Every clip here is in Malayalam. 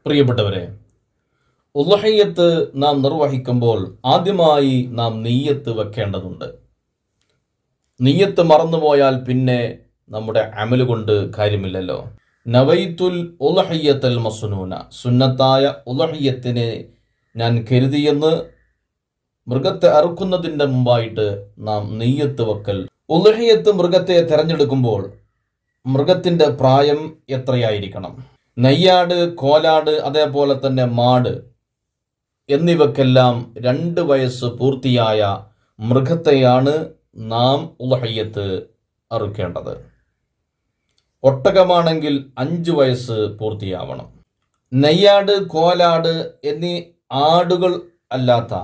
പ്രിയപ്പെട്ടവരെ, ഉളുഹിയ്യത്ത് നാം നിർവഹിക്കുമ്പോൾ ആദ്യമായി നാം നിയ്യത്ത് വെക്കേണ്ടതുണ്ട്. നിയ്യത്ത് മറന്നുപോയാൽ പിന്നെ നമ്മുടെ അമല് കൊണ്ട് കാര്യമില്ലല്ലോ. നവൈത്തുൽ ഉളുഹിയ്യത്തൽ മസ്നൂന, സുന്നത്തായ ഉളുഹിയ്യത്തിനെ ഞാൻ കരുതിയെന്ന് മൃഗത്തെ അറുക്കുന്നതിൻ്റെ മുമ്പായിട്ട് നാം നിയ്യത്ത് വെക്കൽ. ഉളുഹിയ്യത്ത് മൃഗത്തെ തിരഞ്ഞെടുക്കുമ്പോൾ മൃഗത്തിൻ്റെ പ്രായം എത്രയായിരിക്കണം? നെയ്യാട്, കോലാട്, അതേപോലെ തന്നെ മാട് എന്നിവക്കെല്ലാം 2 വയസ്സ് പൂർത്തിയായ മൃഗത്തെയാണ് നാം ഉളുഹിയ്യത്ത് അറുക്കേണ്ടത്. ഒട്ടകമാണെങ്കിൽ 5 വയസ്സ് പൂർത്തിയാവണം. നെയ്യാട്, കോലാട് എന്നീ ആടുകൾ അല്ലാത്ത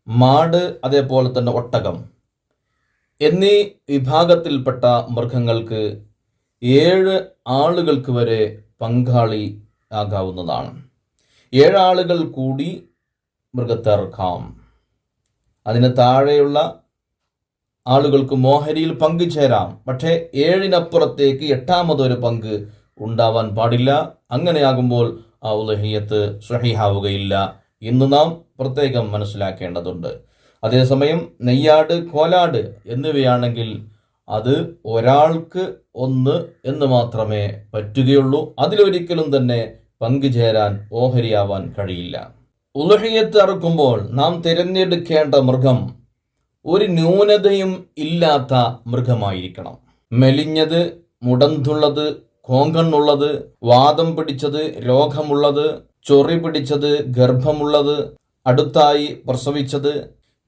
മാട്, അതേപോലെ തന്നെ ഒട്ടകം എന്നീ വിഭാഗത്തിൽപ്പെട്ട മൃഗങ്ങൾക്ക് 7 ആളുകൾക്ക് വരെ പങ്കാളി ആകാവുന്നതാണ്. 7 ആളുകൾ കൂടി മൃഗത്തെ അറുക്കാം. അതിന് താഴെയുള്ള ആളുകൾക്ക് മോഹരിയിൽ പങ്കുചേരാം. പക്ഷേ 7-നപ്പുറത്തേക്ക് 8ാമതൊരു പങ്ക് ഉണ്ടാവാൻ പാടില്ല. അങ്ങനെയാകുമ്പോൾ ആ ഉളുഹിയ്യത്ത് സ്വഹീഹാവുകയില്ല എന്ന് നാം പ്രത്യേകം മനസ്സിലാക്കേണ്ടതുണ്ട്. അതേസമയം നെയ്യാട്, കോലാട് എന്നിവയാണെങ്കിൽ അത് ഒരാൾക്ക് 1 എന്ന് മാത്രമേ പറ്റുകയുള്ളൂ. അതിലൊരിക്കലും തന്നെ പങ്കുചേരാൻ ഓഹരിയാവാൻ കഴിയില്ല. ഉളുഹിയ്യത്ത് അറുക്കുമ്പോൾ നാം തിരഞ്ഞെടുക്കേണ്ട മൃഗം ഒരു ന്യൂനതയും ഇല്ലാത്ത മൃഗമായിരിക്കണം. മെലിഞ്ഞത്, മുടന്തുള്ളത്, കോങ്കണ്ണുള്ളത്, വാദം പിടിച്ചത്, രോഗമുള്ളത്, ചൊറി പിടിച്ചത്, ഗർഭമുള്ളത്, അടുത്തായി പ്രസവിച്ചത്,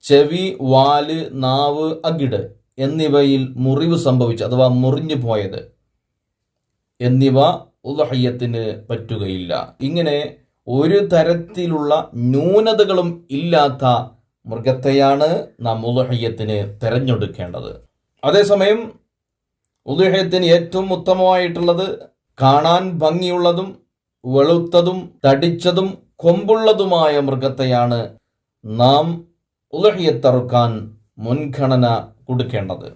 ചെവി, വാല്, നാവ്, അകിട് എന്നിവയിൽ മുറിവ് സംഭവിച്ച് അഥവാ മുറിഞ്ഞു പോയത് എന്നിവ ഉളുഹിയ്യത്തിന് പറ്റുകയില്ല. ഇങ്ങനെ ഒരു തരത്തിലുള്ള ന്യൂനതകളും ഇല്ലാത്ത മൃഗത്തെയാണ് നാം ഉളുഹിയ്യത്തിന് തിരഞ്ഞെടുക്കേണ്ടത്. അതേസമയം ഉളുഹിയ്യത്തിന് ഏറ്റവും ഉത്തമമായിട്ടുള്ളത് കാണാൻ ഭംഗിയുള്ളതും വെളുത്തതും തടിച്ചതും കൊമ്പുള്ളതുമായ മൃഗത്തെയാണ് നാം ഉളുഹിയ്യത്ത് അറുക്കാൻ മുൻഗണന കൊടുക്കേണ്ടത്.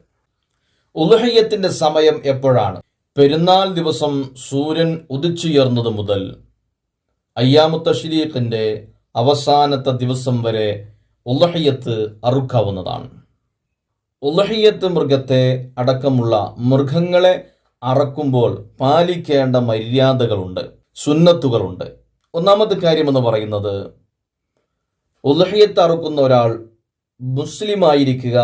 ഉളുഹിയ്യത്തിൻ്റെ സമയം എപ്പോഴാണ്? പെരുന്നാൾ ദിവസം സൂര്യൻ ഉദിച്ചുയർന്നത് മുതൽ അയ്യാമുത്ത് തശ്രീഖിൻ്റെ അവസാനത്തെ ദിവസം വരെ ഉളുഹിയ്യത്ത് അറുക്കാവുന്നതാണ്. ഉളുഹിയ്യത്ത് മൃഗത്തെ അടക്കമുള്ള മൃഗങ്ങളെ അറക്കുമ്പോൾ പാലിക്കേണ്ട മര്യാദകളുണ്ട്, സുന്നത്തുകളുണ്ട്. ഒന്നാമത്തെ കാര്യമെന്ന് പറയുന്നത്, ഉളുഹിയ്യത്ത് അറുക്കുന്ന ഒരാൾ മുസ്ലിമായിരിക്കുക,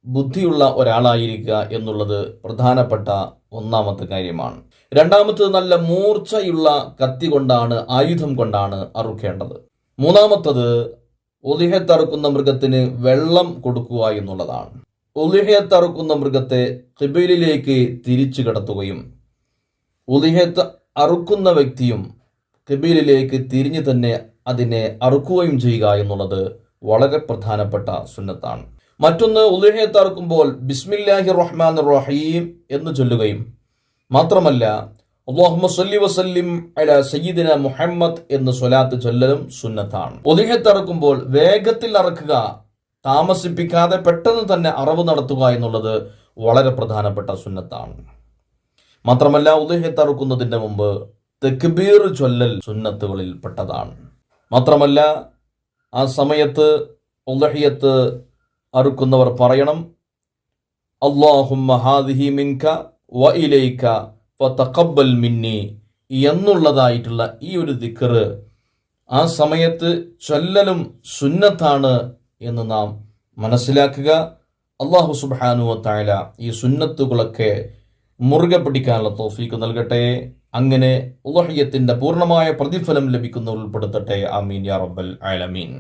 ബുദ്ധിയുള്ള ഒരാളായിരിക്കുക എന്നുള്ളത് പ്രധാനപ്പെട്ട ഒന്നാമത്തെ കാര്യമാണ്. രണ്ടാമത്തത്, നല്ല മൂർച്ചയുള്ള കത്തി കൊണ്ടാണ്, ആയുധം കൊണ്ടാണ് അറുക്കേണ്ടത്. മൂന്നാമത്തത്, ഉളുഹിയ്യത്ത് അറുക്കുന്ന മൃഗത്തിന് വെള്ളം കൊടുക്കുക എന്നുള്ളതാണ്. ഉളുഹിയ്യത്ത് അറുക്കുന്ന മൃഗത്തെ ഖിബിലയിലേക്ക് തിരിച്ചു കിടത്തുകയും ഉളുഹിയ്യത്ത് അറുക്കുന്ന വ്യക്തിയും ഖിബിലയിലേക്ക് തിരിഞ്ഞു തന്നെ അതിനെ അറുക്കുകയും ചെയ്യുക എന്നുള്ളത് വളരെ പ്രധാനപ്പെട്ട സുന്നത്താണ്. മറ്റൊന്ന്, ഉളുഹിയ്യത്ത് അറുക്കുമ്പോൾ ബിസ്മില്ലാഹിർ റഹ്മാനിർ റഹീം എന്ന് ചൊല്ലുകയും മാത്രമല്ല അല്ലാഹുമ്മ സ്വല്ലി വസല്ലിം അലാ സയ്യിദിന മുഹമ്മദ് എന്ന് സ്വലാത്ത് ചൊല്ലലും സുന്നത്താണ്. ഉളുഹിയ്യത്ത് അറുക്കുമ്പോൾ വേഗത്തിൽ അറക്കുക, താമസിപ്പിക്കാതെ പെട്ടെന്ന് തന്നെ അറവ് നടത്തുക എന്നുള്ളത് വളരെ പ്രധാനപ്പെട്ട സുന്നത്താണ്. മാത്രമല്ല, ഉളുഹിയ്യത്ത് അറുക്കുന്നതിൻ്റെ മുമ്പ് തക്ബീർ ചൊല്ലൽ സുന്നത്തുകളിൽ പെട്ടതാണ്. മാത്രമല്ല, ആ സമയത്ത് ഉളുഹിയ്യത്ത് അറുക്കുന്നവർ പറയണം, അല്ലാഹുമ്മ ഹാദിഹി മിൻക വ ഇലൈക ഫതഖബ്ബൽ മിന്നി എന്നുള്ളതായിട്ടുള്ള ഈ ഒരു ദിക്ർ ആ സമയത്ത് ചൊല്ലലും സുന്നത്താണ് എന്ന് നാം മനസ്സിലാക്കുക. അല്ലാഹു സുബ്ഹാനഹു വ തആല ഈ സുന്നത്തുകളൊക്കെ മുറുകെ പിടിക്കാനുള്ള തൗഫീഖ് നൽകട്ടെ. അങ്ങനെ ഉളുഹിയ്യത്തിൻ്റെ പൂർണ്ണമായ പ്രതിഫലം ലഭിക്കുന്ന ഉൾപ്പെടുത്തട്ടെ. ആമീൻ യാ റബ്ബൽ ആലമീൻ.